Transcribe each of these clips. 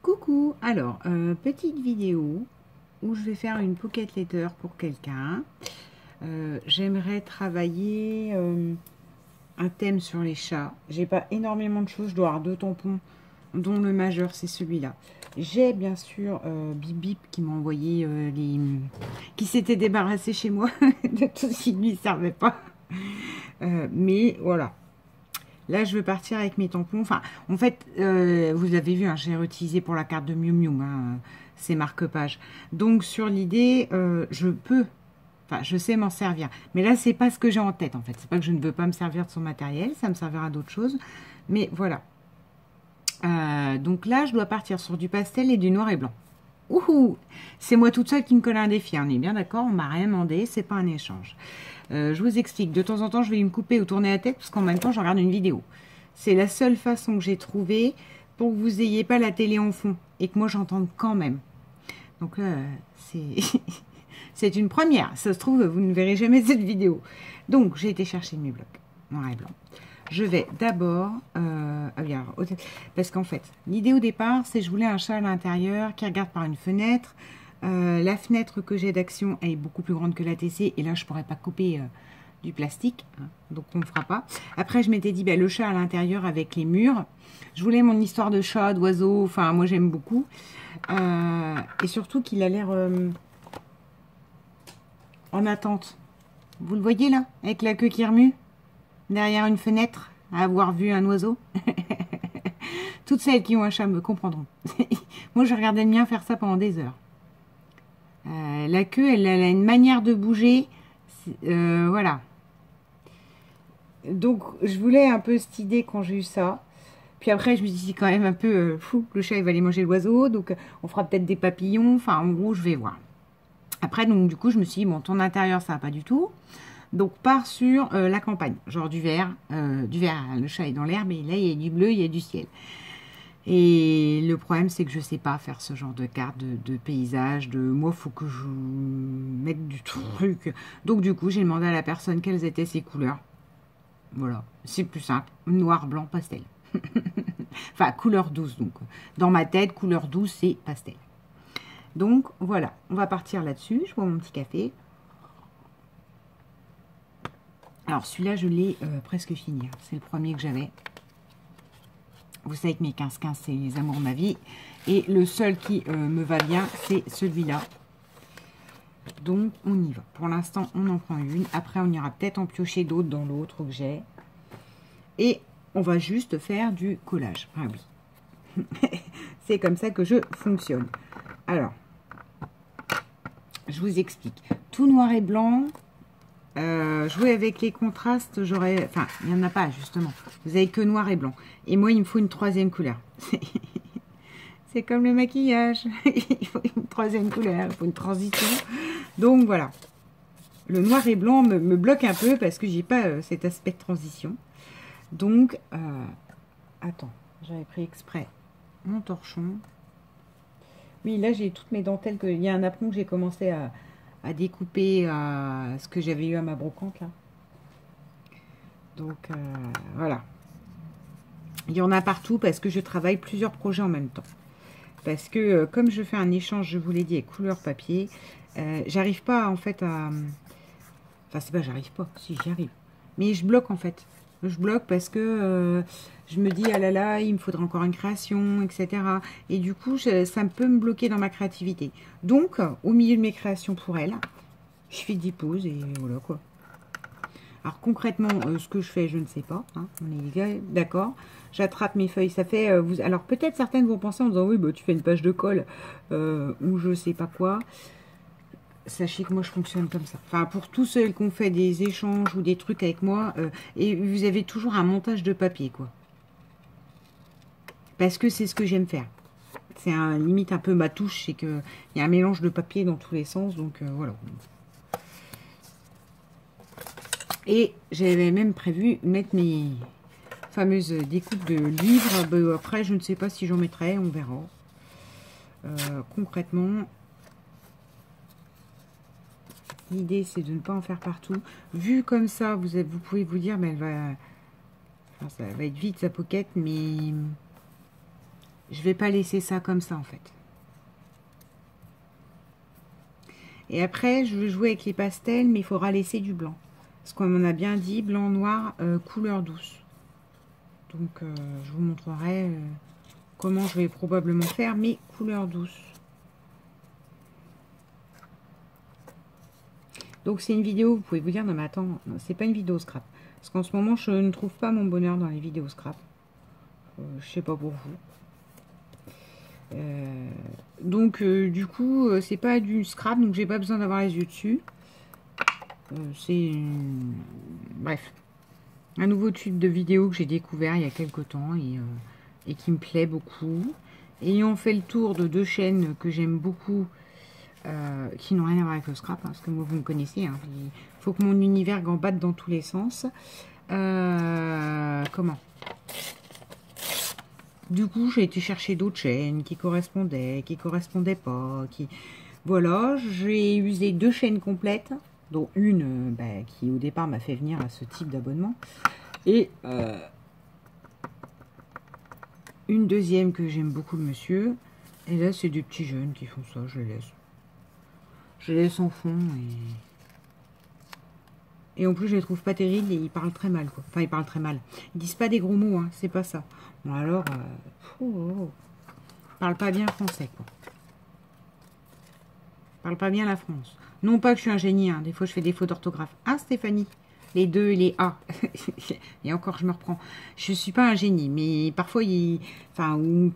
Coucou, alors, petite vidéo où je vais faire une pocket letter pour quelqu'un. J'aimerais travailler un thème sur les chats. J'ai pas énormément de choses, je dois avoir 2 tampons, dont le majeur c'est celui-là. J'ai bien sûr Bip Bip qui m'a envoyé les... qui s'était débarrassé chez moi de tout ce qui ne lui servait pas. Mais voilà. Là, je veux partir avec mes tampons. Enfin, en fait, vous avez vu, hein, j'ai réutilisé pour la carte de Miu Miu, hein, ces marque-pages. Donc, sur l'idée, je peux, enfin, je sais m'en servir. Mais là, c'est pas ce que j'ai en tête, en fait. C'est pas que je ne veux pas me servir de son matériel, ça me servira d'autres choses. Mais voilà. Donc là, je dois partir sur du pastel et du noir et blanc. Ouhou, c'est moi toute seule qui me colle un défi, on est bien d'accord, on m'a rien demandé, c'est pas un échange. Je vous explique, de temps en temps je vais me couper ou tourner la tête parce qu'en même temps je regarde une vidéo. C'est la seule façon que j'ai trouvée pour que vous n'ayez pas la télé en fond et que moi j'entende quand même. Donc là, c'est une première, ça se trouve vous ne verrez jamais cette vidéo. Donc j'ai été chercher mes blocs noir et blanc. Je vais d'abord, parce qu'en fait, l'idée au départ, c'est que je voulais un chat à l'intérieur qui regarde par une fenêtre. La fenêtre que j'ai d'action est beaucoup plus grande que la TC, et là, je ne pourrais pas couper du plastique, hein, donc on ne fera pas. Après, je m'étais dit, le chat à l'intérieur avec les murs. Je voulais mon histoire de chat, d'oiseau, enfin, moi, j'aime beaucoup. Et surtout qu'il a l'air en attente. Vous le voyez, là, avec la queue qui remue derrière une fenêtre, à avoir vu un oiseau. Toutes celles qui ont un chat me comprendront. Moi, je regardais le mien faire ça pendant des heures. La queue, elle a une manière de bouger. Voilà. Donc, je voulais un peu cette idée quand j'ai eu ça. Puis après, je me suis dit quand même un peu fou. Le chat, il va aller manger l'oiseau. Donc, on fera peut-être des papillons. Enfin, en gros, je vais voir. Après, donc, du coup, je me suis dit, bon, ton intérieur, ça va pas du tout. Donc, part sur la campagne, genre du vert. Le chat est dans l'herbe et là, il y a du bleu, il y a du ciel. Et le problème, c'est que je ne sais pas faire ce genre de carte de paysage. Moi, il faut que je mette du truc. Donc, du coup, j'ai demandé à la personne quelles étaient ses couleurs. Voilà, c'est plus simple. Noir, blanc, pastel. Enfin, couleur douce, donc. Dans ma tête, couleur douce, c'est pastel. Donc, voilà, on va partir là-dessus. Je bois mon petit café. Alors, celui-là, je l'ai presque fini. C'est le premier que j'avais. Vous savez que mes 15-15, c'est les amours de ma vie. Et le seul qui me va bien, c'est celui-là. Donc, on y va. Pour l'instant, on en prend une. Après, on ira peut-être en piocher d'autres dans l'autre que j'ai. Et on va juste faire du collage. Ah oui. C'est comme ça que je fonctionne. Alors, je vous explique. Tout noir et blanc... jouer avec les contrastes, j'aurais... Enfin, il n'y en a pas, justement. Vous avez que noir et blanc. Et moi, il me faut une 3e couleur. C'est comme le maquillage. Il faut une 3e couleur, il faut une transition. Donc, voilà. Le noir et blanc me bloque un peu parce que j'ai pas cet aspect de transition. Donc, attends, j'avais pris exprès mon torchon. Oui, là, j'ai toutes mes dentelles. Il y a un apron que j'ai commencé à découper ce que j'avais eu à ma brocante là. Donc voilà. Il y en a partout parce que je travaille plusieurs projets en même temps. Parce que comme je fais un échange, je vous l'ai dit, avec couleur papier, j'arrive pas en fait à... Enfin, c'est pas j'arrive pas, si j'y arrive. Mais je bloque en fait. Je bloque parce que je me dis, ah là là, il me faudra encore une création, etc. Et du coup, ça peut me bloquer dans ma créativité. Donc, au milieu de mes créations pour elle, je fais 10 pauses et voilà quoi. Alors concrètement, ce que je fais, je ne sais pas. Hein, on est d'accord. J'attrape mes feuilles. Ça fait... alors peut-être certaines vont penser en disant, oui, bah, tu fais une page de colle ou je sais pas quoi. Sachez que moi, je fonctionne comme ça. Enfin, pour tous ceux qui ont fait des échanges ou des trucs avec moi, et vous avez toujours un montage de papier, quoi. Parce que c'est ce que j'aime faire. C'est limite un peu ma touche, c'est qu'il y a un mélange de papier dans tous les sens, donc voilà. Et j'avais même prévu mettre mes fameuses découpes de livres. Ben, après, je ne sais pas si j'en mettrai, on verra. Concrètement, l'idée, c'est de ne pas en faire partout. Vu comme ça, vous pouvez vous dire, ben, ça va être vite sa pocket, mais Je vais pas laisser ça comme ça en fait. Et après, je veux jouer avec les pastels, mais il faudra laisser du blanc. Parce qu'on m'en a bien dit, blanc, noir, couleur douce. Donc, je vous montrerai comment je vais probablement faire mes couleurs douces. Donc, c'est une vidéo, vous pouvez vous dire, non mais attends, c'est pas une vidéo scrap. Parce qu'en ce moment, je ne trouve pas mon bonheur dans les vidéos scrap. Je sais pas pour vous. Donc du coup c'est pas du scrap, donc j'ai pas besoin d'avoir les yeux dessus. Bref, un nouveau type de vidéo que j'ai découvert il y a quelques temps et qui me plaît beaucoup. Ayant fait le tour de 2 chaînes que j'aime beaucoup, qui n'ont rien à voir avec le scrap, hein, parce que moi vous me connaissez, hein, il faut que mon univers gambade dans tous les sens. Comment Du coup, j'ai été chercher d'autres chaînes qui correspondaient pas, Voilà, j'ai usé 2 chaînes complètes, dont une qui au départ m'a fait venir à ce type d'abonnement, et une deuxième que j'aime beaucoup le monsieur, et là c'est des petits jeunes qui font ça, je les laisse. Je les laisse en fond, et en plus je les trouve pas terribles et ils parlent très mal, quoi. Enfin, ils parlent très mal. Ils disent pas des gros mots, hein, c'est pas ça. Bon alors, ils parlent pas bien français, quoi. Ils parlent pas bien la France. Non pas que je suis un génie, hein. Des fois je fais des fautes d'orthographe. Ah Stéphanie, les 2 et les A. Et encore je me reprends. Je suis pas un génie, mais parfois il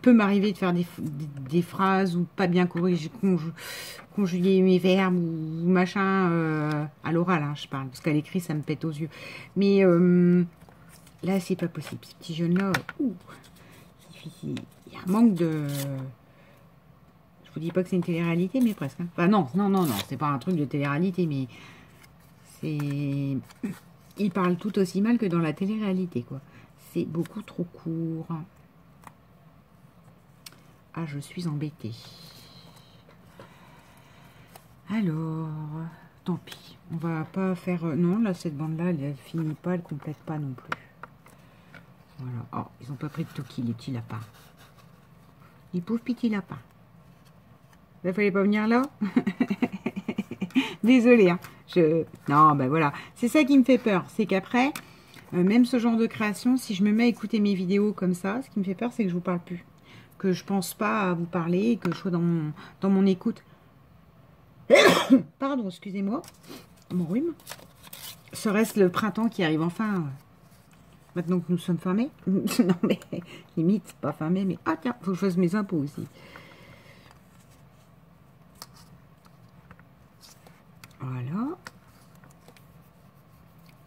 peut m'arriver de faire des phrases ou pas bien conjuguer mes verbes ou machin à l'oral, hein, je parle, parce qu'à l'écrit ça me pète aux yeux. Mais là c'est pas possible. Ces petits jeunes là, il y a un manque de... Je vous dis pas que c'est une télé-réalité, mais presque. Hein. Enfin non, c'est pas un truc de télé-réalité, mais c'est... Ils parlent tout aussi mal que dans la télé-réalité, quoi. C'est beaucoup trop court. Ah, je suis embêtée. Alors, tant pis. On va pas faire... Non, là, cette bande-là, elle finit pas, elle complète pas non plus. Voilà. Oh, ils ont pas pris de Toki, les petits lapins. Les pauvres petits lapins. Il fallait pas venir là. Désolée, hein. Non, ben voilà. C'est ça qui me fait peur. C'est qu'après, même ce genre de création, si je me mets à écouter mes vidéos comme ça, ce qui me fait peur, c'est que je vous parle plus. Que je pense pas à vous parler, que je sois dans mon écoute. Pardon, excusez-moi. Mon rhume. Serait-ce le printemps qui arrive enfin maintenant que nous sommes fin mai? Non, mais limite, pas fin mai, mais... Ah tiens, faut que je fasse mes impôts aussi. Voilà.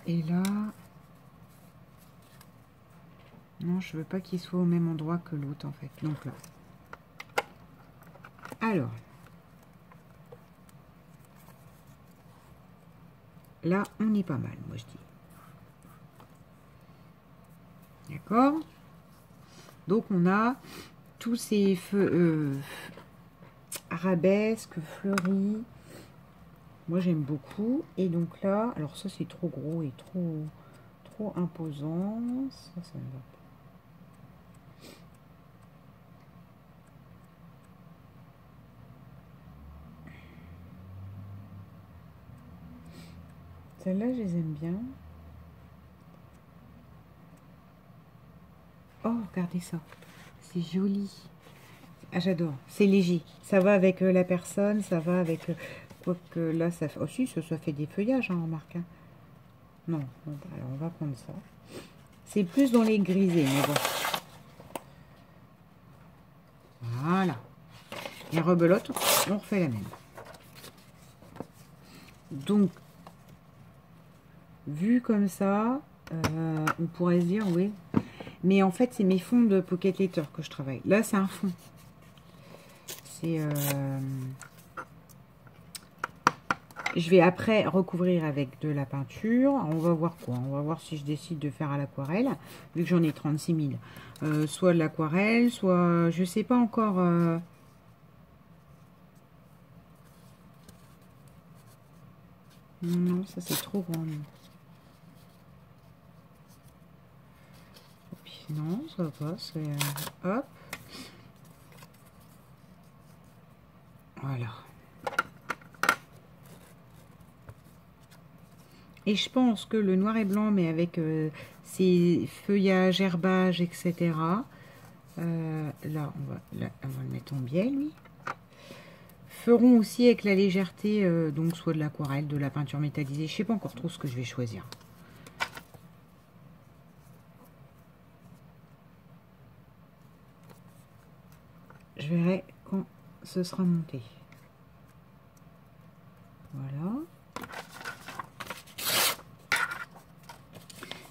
Et là... Non, je veux pas qu'il soit au même endroit que l'autre, en fait. Donc là. Alors. Là, on est pas mal, moi, je dis. D'accord? Donc, on a tous ces feux... arabesques, fleuris... Moi, j'aime beaucoup. Et donc là, alors ça, c'est trop gros et trop imposant. Ça ne va pas. Celles-là, je les aime bien. Oh, regardez ça. C'est joli. Ah, j'adore. C'est léger. Ça va avec la personne, ça va avec... Quoique là, ça fait... Oh si, ça fait des feuillages, hein, remarque. Hein. Non, bon, alors on va prendre ça. C'est plus dans les grisés, mais bon. Voilà. Et rebelote, on refait la même. Donc, vu comme ça, on pourrait se dire, oui. Mais en fait, c'est mes fonds de Pocket Letter que je travaille. Là, c'est un fond. C'est... Je vais après recouvrir avec de la peinture. On va voir quoi. On va voir si je décide de faire à l'aquarelle. Vu que j'en ai 36 000. Soit de l'aquarelle, soit... Je sais pas encore... Non, ça c'est trop grand. Et puis, non, ça va pas. Hop. Voilà. Et je pense que le noir et blanc, mais avec ces feuillages, herbages, etc. Là, on va le mettre en biais, lui. Feront aussi avec la légèreté, donc soit de l'aquarelle, de la peinture métallisée. Je ne sais pas encore trop ce que je vais choisir. Je verrai quand ce sera monté. Voilà.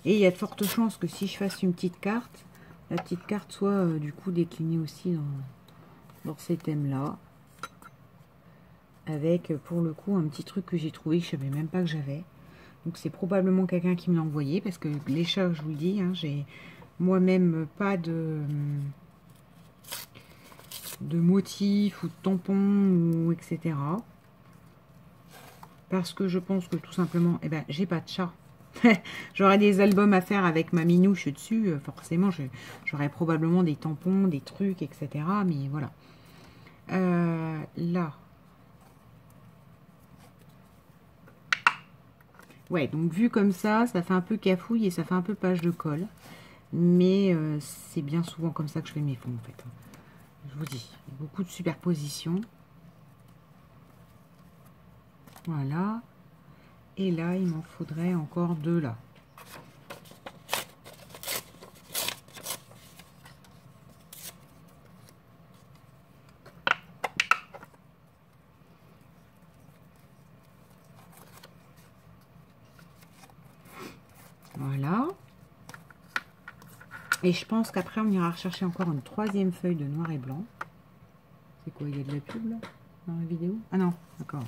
Et il y a de fortes chances que si je fasse une petite carte, la petite carte soit du coup déclinée aussi dans ces thèmes-là. Avec pour le coup un petit truc que j'ai trouvé, que je ne savais même pas que j'avais. Donc c'est probablement quelqu'un qui me l'a envoyé, parce que les chats, je vous le dis, hein, j'ai moi-même pas de motifs ou de tampons, ou etc. Parce que je pense que tout simplement, eh ben, j'ai pas de chat. J'aurais des albums à faire avec ma minouche dessus, forcément, j'aurais probablement des tampons, des trucs, etc. Mais voilà. Là. Ouais, donc vu comme ça fait un peu cafouille et ça fait un peu page de colle. Mais c'est bien souvent comme ça que je fais mes fonds, en fait. Je vous dis, beaucoup de superposition. Voilà. Et là, il m'en faudrait encore deux là. Voilà. Et je pense qu'après, on ira rechercher encore une troisième feuille de noir et blanc. C'est quoi, il y a de la pub là dans la vidéo? Ah non, d'accord.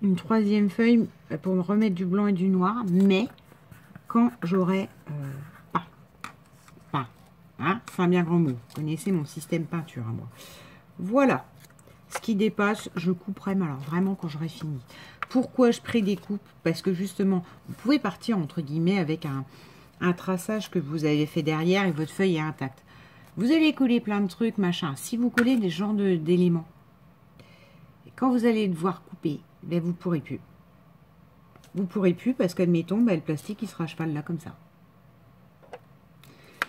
Une troisième feuille pour me remettre du blanc et du noir, mais quand j'aurai peint. Hein, c'est un bien grand mot. Vous connaissez mon système peinture, hein, moi. Voilà. Ce qui dépasse, je couperai, mais alors vraiment quand j'aurai fini. Pourquoi je prédécoupe? Parce que justement, vous pouvez partir entre guillemets avec un traçage que vous avez fait derrière et votre feuille est intacte. Vous allez coller plein de trucs, machin. Si vous collez des genres d'éléments, quand vous allez devoir couper, ben vous pourrez plus. Vous pourrez plus parce qu'admettons, ben, le plastique il sera à cheval là comme ça.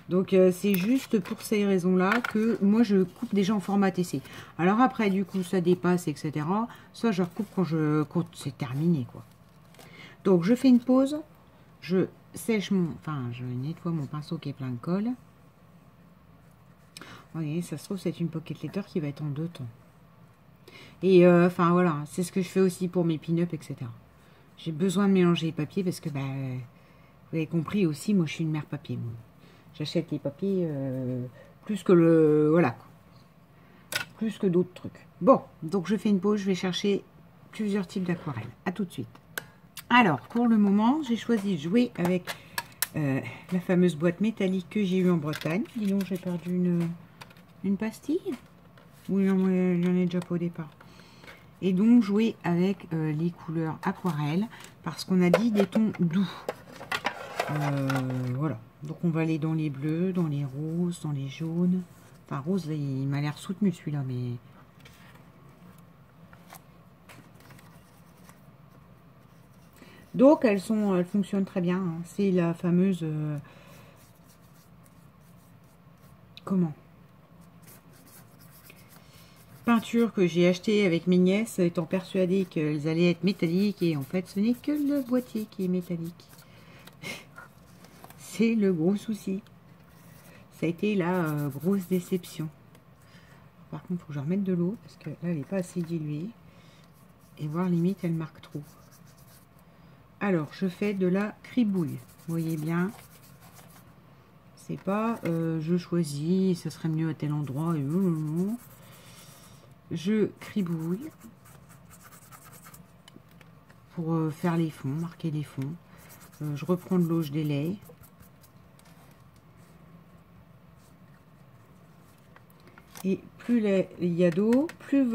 Donc c'est juste pour ces raisons-là que moi je coupe déjà en format TC. Alors après du coup ça dépasse, etc. Ça je recoupe quand c'est terminé quoi. Donc je fais une pause, je sèche je nettoie mon pinceau qui est plein de colle. Vous voyez, ça se trouve c'est une pocket letter qui va être en deux temps. Et enfin voilà, c'est ce que je fais aussi pour mes pin-up, etc. J'ai besoin de mélanger les papiers parce que bah, vous avez compris aussi, moi je suis une mère papier. Moi. J'achète les papiers plus que le... Voilà. Plus que d'autres trucs. Bon, donc je fais une pause. Je vais chercher plusieurs types d'aquarelles. A tout de suite. Alors, pour le moment, j'ai choisi de jouer avec la fameuse boîte métallique que j'ai eue en Bretagne. Dis donc, j'ai perdu une pastille. Oui, il y en a déjà pas au départ. Et donc, jouer avec les couleurs aquarelles. Parce qu'on a dit des tons doux. Voilà. Donc on va aller dans les bleus, dans les roses, dans les jaunes. Enfin rose, là, il m'a l'air soutenu celui-là, mais... Donc elles fonctionnent très bien. Hein. C'est la fameuse... comment? Peinture que j'ai achetée avec mes nièces, étant persuadée qu'elles allaient être métalliques. Et en fait, ce n'est que le boîtier qui est métallique. C'est le gros souci. Ça a été la grosse déception. Par contre, il faut que je remette de l'eau parce que là, elle n'est pas assez diluée. Et voir limite, elle marque trop. Alors, je fais de la cribouille. Vous voyez bien. C'est pas je choisis, ça serait mieux à tel endroit. Et je cribouille pour faire les fonds, marquer les fonds. Je reprends de l'eau, je délaye. Et plus il y a d'eau, plus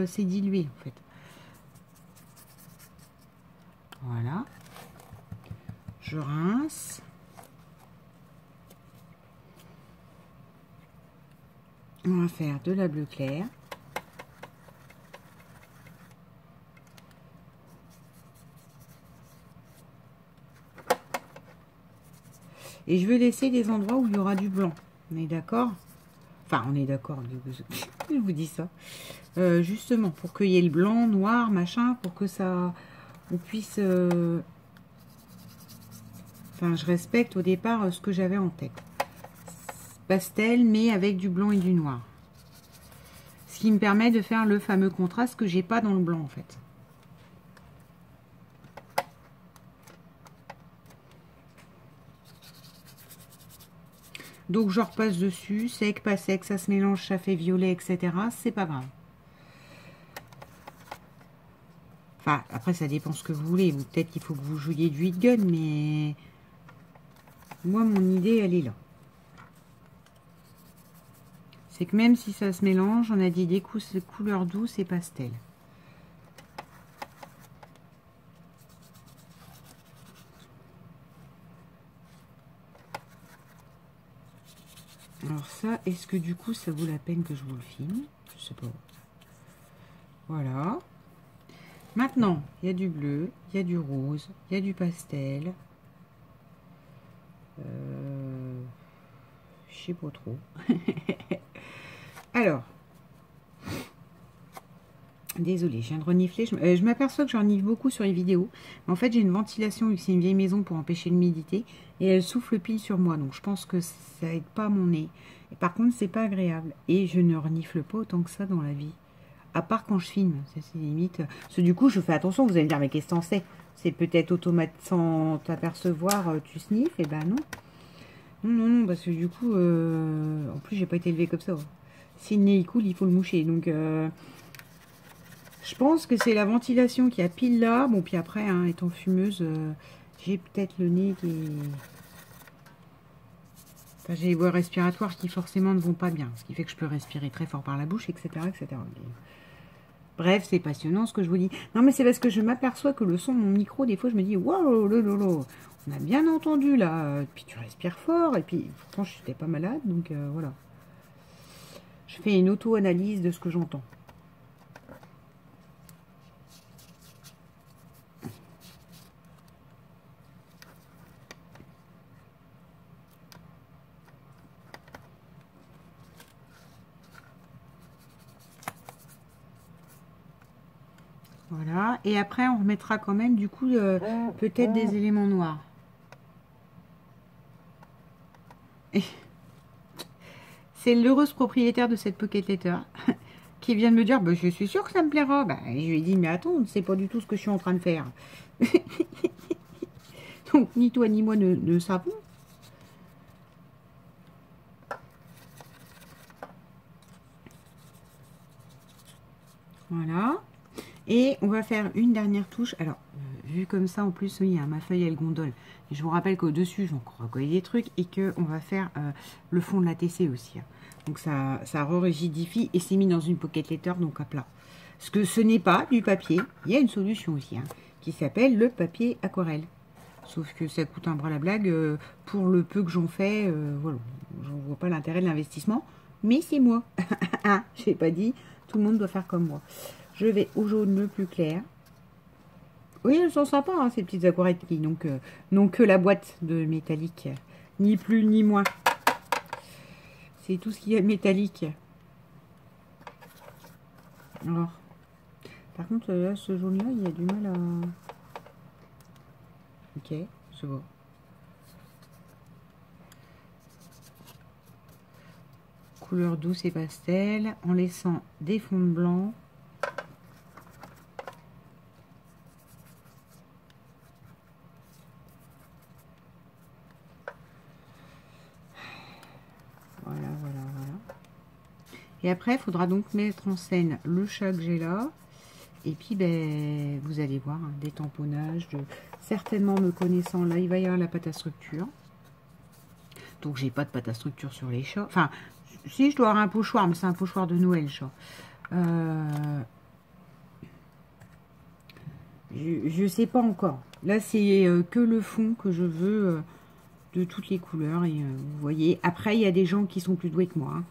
c'est dilué en fait. Voilà. Je rince. On va faire de la bleu clair. Et je vais laisser des endroits où il y aura du blanc. On est d'accord? Enfin, on est d'accord. Je vous dis ça. Justement, pour qu'il y ait le blanc, noir, machin, pour que ça... On puisse... Enfin, je respecte au départ ce que j'avais en tête. Pastel, mais avec du blanc et du noir. Ce qui me permet de faire le fameux contraste que j'ai pas dans le blanc, en fait. Donc je repasse dessus, sec, pas sec, ça se mélange, ça fait violet, etc. C'est pas grave. Enfin, après ça dépend ce que vous voulez. Peut-être qu'il faut que vous jouiez du heat gun, mais moi mon idée elle est là. C'est que même si ça se mélange, on a dit des couleurs douces et pastel. Alors ça, est-ce que du coup ça vaut la peine que je vous le filme? Je sais pas. Voilà. Maintenant, il y a du bleu, il y a du rose, il y a du pastel. Je sais pas trop. Alors, désolée, je viens de renifler. Je m'aperçois que j'en renifle beaucoup sur les vidéos. En fait, j'ai une ventilation, vu que c'est une vieille maison, pour empêcher l'humidité. Et elle souffle pile sur moi. Donc, je pense que ça aide pas mon nez. Et par contre, c'est pas agréable. Et je ne renifle pas autant que ça dans la vie. À part quand je filme. Ça, c'est limite. Parce que du coup, je fais attention. Vous allez me dire, mais qu'est-ce que t'en sais? C'est peut-être automatique sans t'apercevoir, tu sniffes. Et ben non. Non, parce que du coup, en plus, j'ai pas été élevée comme ça. Si le nez il coule, il faut le moucher. Donc, je pense que c'est la ventilation qui a pile là. Bon, puis après, hein, étant fumeuse, j'ai peut-être le nez qui est... Enfin, j'ai les voies respiratoires qui forcément ne vont pas bien. Ce qui fait que je peux respirer très fort par la bouche, etc. etc. Mais... Bref, c'est passionnant ce que je vous dis. Non, mais c'est parce que je m'aperçois que le son de mon micro, des fois, je me dis, waouh, lolo, on a bien entendu là. Puis tu respires fort. Et puis, pourtant, je n'étais pas malade. Donc, voilà. Je fais une auto-analyse de ce que j'entends. Voilà. Et après, on remettra quand même, du coup, peut-être des éléments noirs. C'est l'heureuse propriétaire de cette Pocket Letter qui vient de me dire, bah, je suis sûre que ça me plaira. Bah, je lui ai dit, mais attends, c'est pas du tout ce que je suis en train de faire. Donc, ni toi ni moi ne savons. Voilà. Et on va faire une dernière touche. Alors, vu comme ça, en plus, oui, hein, ma feuille, elle gondole. Et je vous rappelle qu'au-dessus, j'en recolle des trucs et qu'on va faire le fond de la TC aussi. Hein. Donc, ça re-rigidifie et c'est mis dans une Pocket Letter, donc à plat. Parce que ce n'est pas du papier. Il y a une solution aussi, hein, qui s'appelle le papier aquarelle. Sauf que ça coûte un bras la blague. Pour le peu que j'en fais, voilà. J'en vois pas l'intérêt de l'investissement. Mais c'est moi. Je n'ai pas dit, tout le monde doit faire comme moi. Je vais au jaune le plus clair. Oui, elles sont sympas, hein, ces petites aquarelles qui n'ont que la boîte de métallique. Ni plus ni moins. C'est tout ce qu'il y a de métallique. Alors, par contre, là, ce jaune-là, il y a du mal à... Ok, c'est bon. Couleur douce et pastel, en laissant des fonds de blanc. Voilà. Et après, il faudra donc mettre en scène le chat que j'ai là. Et puis, ben, vous allez voir, hein, des tamponnages. Certainement, me connaissant, là, il va y avoir la pâte à structure. Donc, j'ai pas de pâte à structure sur les chats. Enfin, si, je dois avoir un pochoir, mais c'est un pochoir de Noël, chat. Je sais pas encore. Là, c'est que le fond que je veux de toutes les couleurs. Et vous voyez, après, il y a des gens qui sont plus doués que moi. Hein.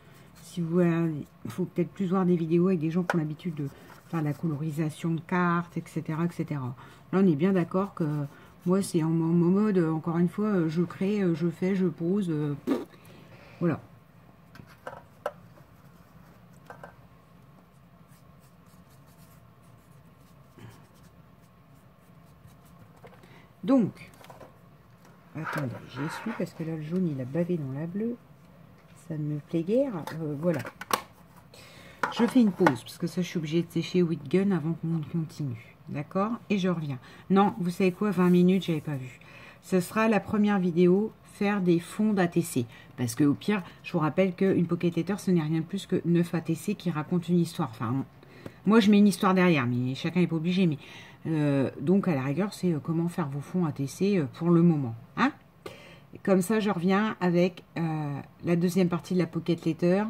si vous, il faut peut-être plus voir des vidéos avec des gens qui ont l'habitude de faire la colorisation de cartes, etc., etc. Là, on est bien d'accord que moi, c'est en mode, encore une fois, je crée, je fais, je pose, voilà. Donc, attendez, j'y suis parce que là, le jaune, il a bavé dans la bleue. Ça ne me plaît guère. Voilà. Je fais une pause parce que ça, je suis obligée de sécher with gun avant qu'on continue. D'accord? Et je reviens. Non, vous savez quoi? 20 minutes, j'avais pas vu. Ce sera la première vidéo, faire des fonds d'ATC. Parce que au pire, je vous rappelle qu'une Pocket Letter, ce n'est rien de plus que 9 ATC qui racontent une histoire. Enfin, moi, je mets une histoire derrière, mais chacun n'est pas obligé. Mais donc, à la rigueur, c'est comment faire vos fonds ATC pour le moment. Hein? Comme ça, je reviens avec la deuxième partie de la Pocket Letter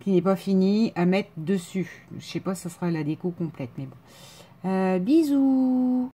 qui n'est pas finie à mettre dessus. Je sais pas si ça sera la déco complète, mais bon. Bisous!